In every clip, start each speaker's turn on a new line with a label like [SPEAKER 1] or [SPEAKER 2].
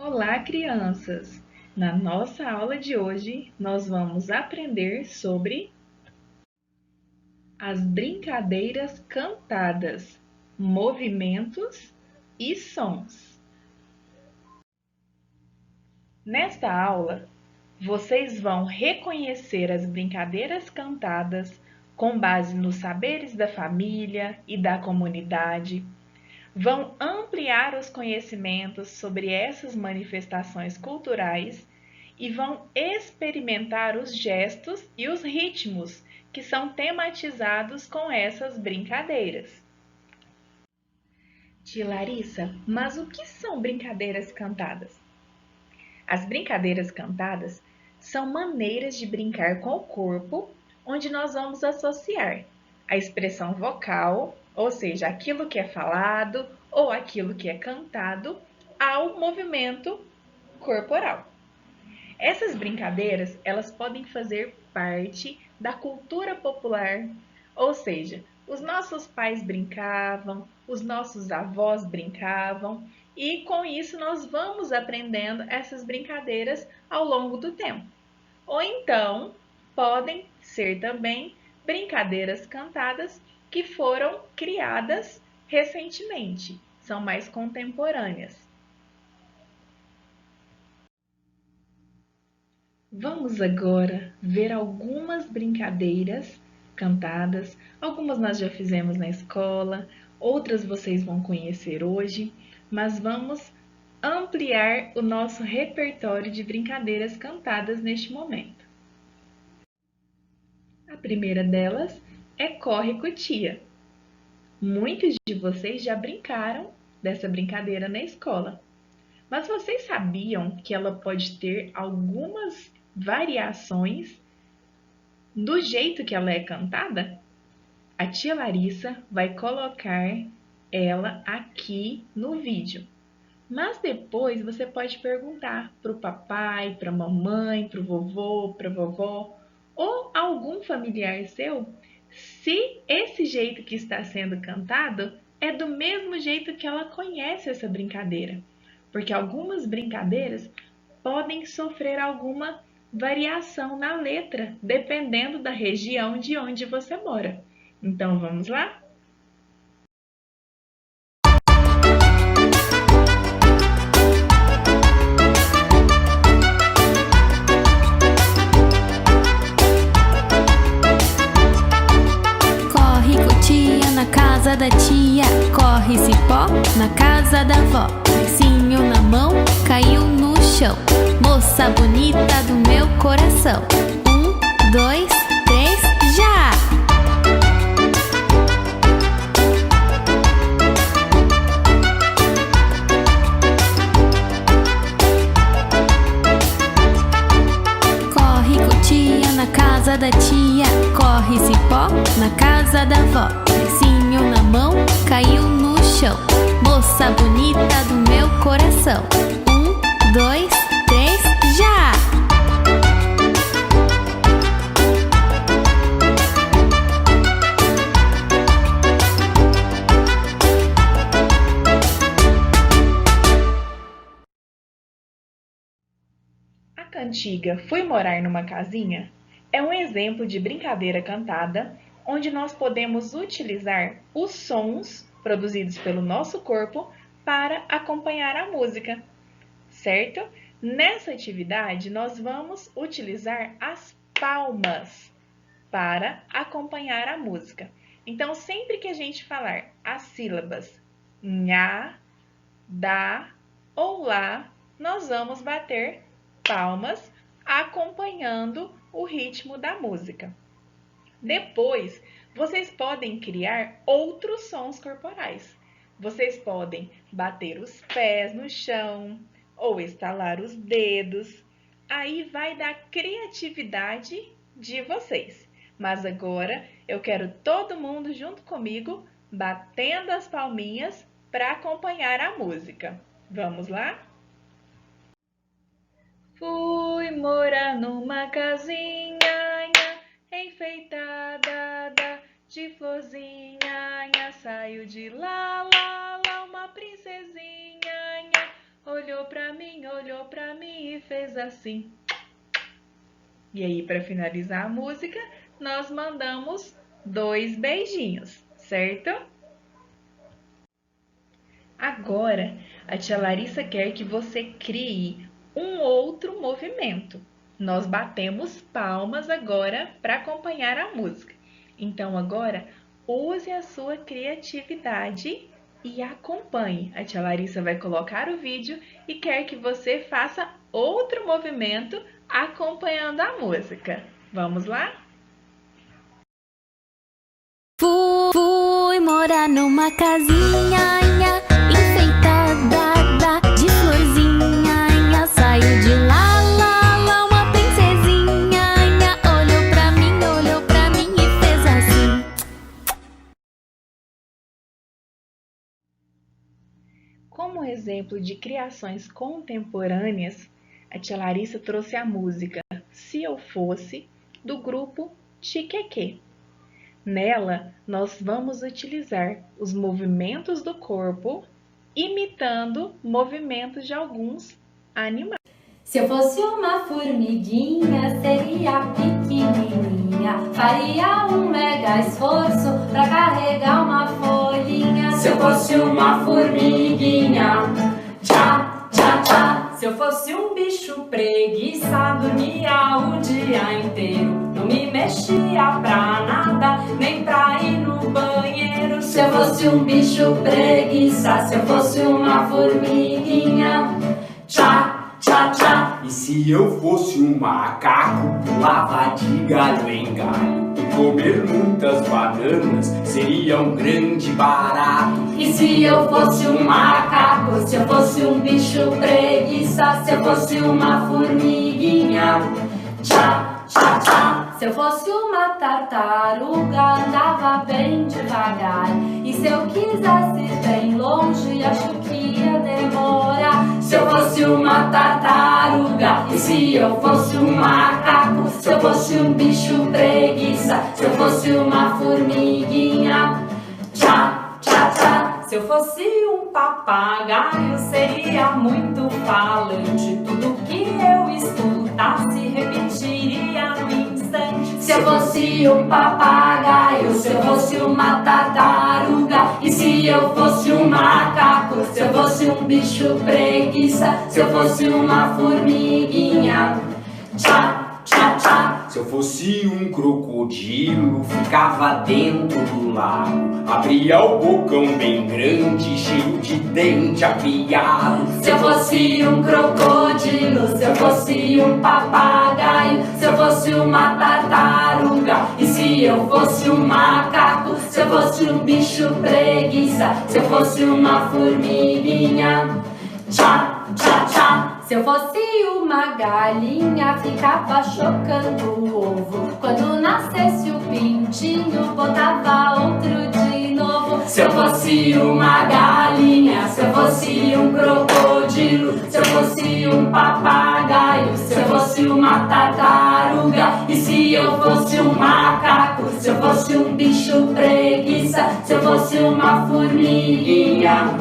[SPEAKER 1] Olá, crianças! Na nossa aula de hoje, nós vamos aprender sobre as brincadeiras cantadas, movimentos e sons. Nesta aula, vocês vão reconhecer as brincadeiras cantadas com base nos saberes da família e da comunidade. Vão ampliar os conhecimentos sobre essas manifestações culturais e vão experimentar os gestos e os ritmos que são tematizados com essas brincadeiras. Tia Larissa, mas o que são brincadeiras cantadas? As brincadeiras cantadas são maneiras de brincar com o corpo, onde nós vamos associar a expressão vocal, ou seja, aquilo que é falado ou aquilo que é cantado, ao movimento corporal. Essas brincadeiras, elas podem fazer parte da cultura popular, ou seja, os nossos pais brincavam, os nossos avós brincavam, e com isso nós vamos aprendendo essas brincadeiras ao longo do tempo. Ou então, podem ser também brincadeiras cantadas que foram criadas recentemente, são mais contemporâneas. Vamos agora ver algumas brincadeiras cantadas. Algumas nós já fizemos na escola, outras vocês vão conhecer hoje, mas vamos ampliar o nosso repertório de brincadeiras cantadas neste momento. A primeira delas é Corre Cutia. Muitos de vocês já brincaram dessa brincadeira na escola, mas vocês sabiam que ela pode ter algumas variações do jeito que ela é cantada? A tia Larissa vai colocar ela aqui no vídeo. Mas depois você pode perguntar para o papai, para a mamãe, para o vovô, para a vovó ou algum familiar seu se esse jeito que está sendo cantado é do mesmo jeito que ela conhece essa brincadeira. Porque algumas brincadeiras podem sofrer alguma variação na letra, dependendo da região de onde você mora. Então, vamos lá?
[SPEAKER 2] Corre, cutia, na casa da tia. Corre, cipó, na casa da vó. Lencinho na mão, caiu no chão. Moça bonita do meu coração. 1, 2, 3, já! Corre, cutia, na casa da tia. Corre, cipó, na casa da vó. Lencinho na mão, caiu no chão. Moça bonita do meu coração. 1, 2, 3, já!
[SPEAKER 1] A cantiga Fui Morar numa Casinha é um exemplo de brincadeira cantada onde nós podemos utilizar os sons produzidos pelo nosso corpo para acompanhar a música, certo? Nessa atividade, nós vamos utilizar as palmas para acompanhar a música. Então, sempre que a gente falar as sílabas nha, dá ou lá, nós vamos bater palmas acompanhando o ritmo da música. Depois, vocês podem criar outros sons corporais. Vocês podem bater os pés no chão ou estalar os dedos. Aí vai da criatividade de vocês. Mas agora eu quero todo mundo junto comigo batendo as palminhas para acompanhar a música. Vamos lá? Fui morar numa casinha enfeitada de florzinha, saiu de lá, uma princesinha, olhou pra mim, olhou olhou pra mim e fez assim. E aí, para finalizar a música, nós mandamos 2 beijinhos, certo? Agora, a tia Larissa quer que você crie um outro movimento. Nós batemos palmas agora para acompanhar a música. Então, agora, use a sua criatividade e acompanhe. A tia Larissa vai colocar o vídeo e quer que você faça outro movimento acompanhando a música. Vamos lá?
[SPEAKER 2] Fui morar numa casinha enfeitada de florzinha. Saiu de lá, uma princesinha. Olhou pra mim e fez assim.
[SPEAKER 1] Como exemplo de criações contemporâneas, a tia Larissa trouxe a música Se Eu Fosse, do grupo Tiqueque. Nela, nós vamos utilizar os movimentos do corpo imitando movimentos de alguns animais.
[SPEAKER 3] Se eu fosse uma formiguinha, seria pequenininha. Faria um mega esforço pra carregar uma folhinha. Se eu fosse uma formiguinha, tchá, tchá, tchá. Se eu fosse um bicho preguiça, dormia o dia inteiro. Não me mexia pra nada, nem pra ir no banheiro. Se eu fosse um bicho preguiça, se eu fosse uma formiguinha, tchá, tchá, tchá.
[SPEAKER 4] E se eu fosse um macaco, pulava de galho em galho. E comer muitas bananas seria um grande barato.
[SPEAKER 3] E se eu fosse um macaco, se eu fosse um bicho preguiça, se eu fosse uma formiguinha, tchá, tchá, tchá. Se eu fosse uma tartaruga, andava bem devagar. E se eu quisesse ir bem longe, acho que ia demorar. Se eu fosse uma tartaruga, e se eu fosse um macaco, se eu fosse um bicho preguiça, se eu fosse uma formiguinha, tchá, tchá, tchá. Se eu fosse um papagaio, seria muito falante. Tudo que eu escutasse repetiria no instante. Se eu fosse um papagaio, se eu fosse uma tartaruga, e se eu fosse um macaco, se eu fosse um bicho preguiça, se eu fosse uma formiguinha, tchá, tchá, tchá.
[SPEAKER 4] Se eu fosse um crocodilo, ficava dentro do lago. Abria o bocão bem grande, cheio de dente afiado.
[SPEAKER 3] Se eu fosse um crocodilo, se eu fosse um papagaio, se eu fosse uma tartaruga, e se eu fosse um macaco, se eu fosse um bicho preguiça, se eu fosse uma formiguinha, tchá, tchá, tchá. Se eu fosse uma galinha, ficava chocando o ovo. Quando nascesse o pintinho, botava outro de novo. Se eu fosse uma galinha, se eu fosse um crocodilo, se eu fosse um papagaio, se eu fosse uma tartaruga, e se eu fosse um macaco, se eu fosse um bicho preguiça, se eu fosse uma formiguinha,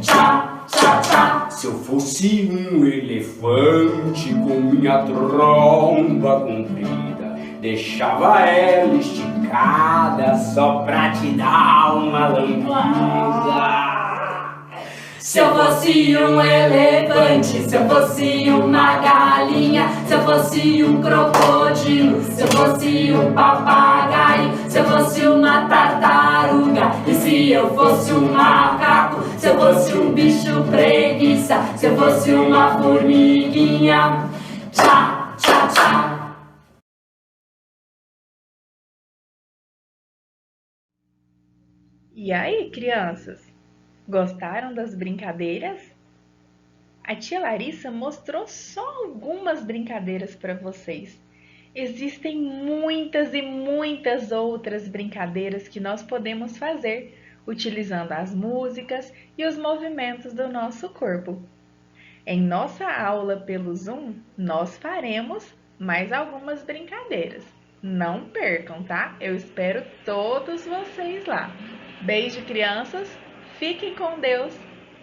[SPEAKER 3] tchá, tchá, tchá.
[SPEAKER 4] Se eu fosse um elefante com minha tromba comprida, deixava ela esticada só pra te dar uma lambida.
[SPEAKER 3] Se eu fosse um elefante, se eu fosse uma galinha, se eu fosse um crocodilo, se eu fosse um papagaio, se eu fosse uma tartaruga, e se eu fosse um macaco, se eu fosse um bicho preguiça, se eu fosse uma formiguinha, tchá, tchá, tchá.
[SPEAKER 1] E aí, crianças? Gostaram das brincadeiras? A tia Larissa mostrou só algumas brincadeiras para vocês. Existem muitas e muitas outras brincadeiras que nós podemos fazer utilizando as músicas e os movimentos do nosso corpo. Em nossa aula pelo Zoom, nós faremos mais algumas brincadeiras. Não percam, tá? Eu espero todos vocês lá. Beijo, crianças! Fiquem com Deus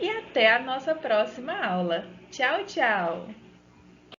[SPEAKER 1] e até a nossa próxima aula. Tchau, tchau!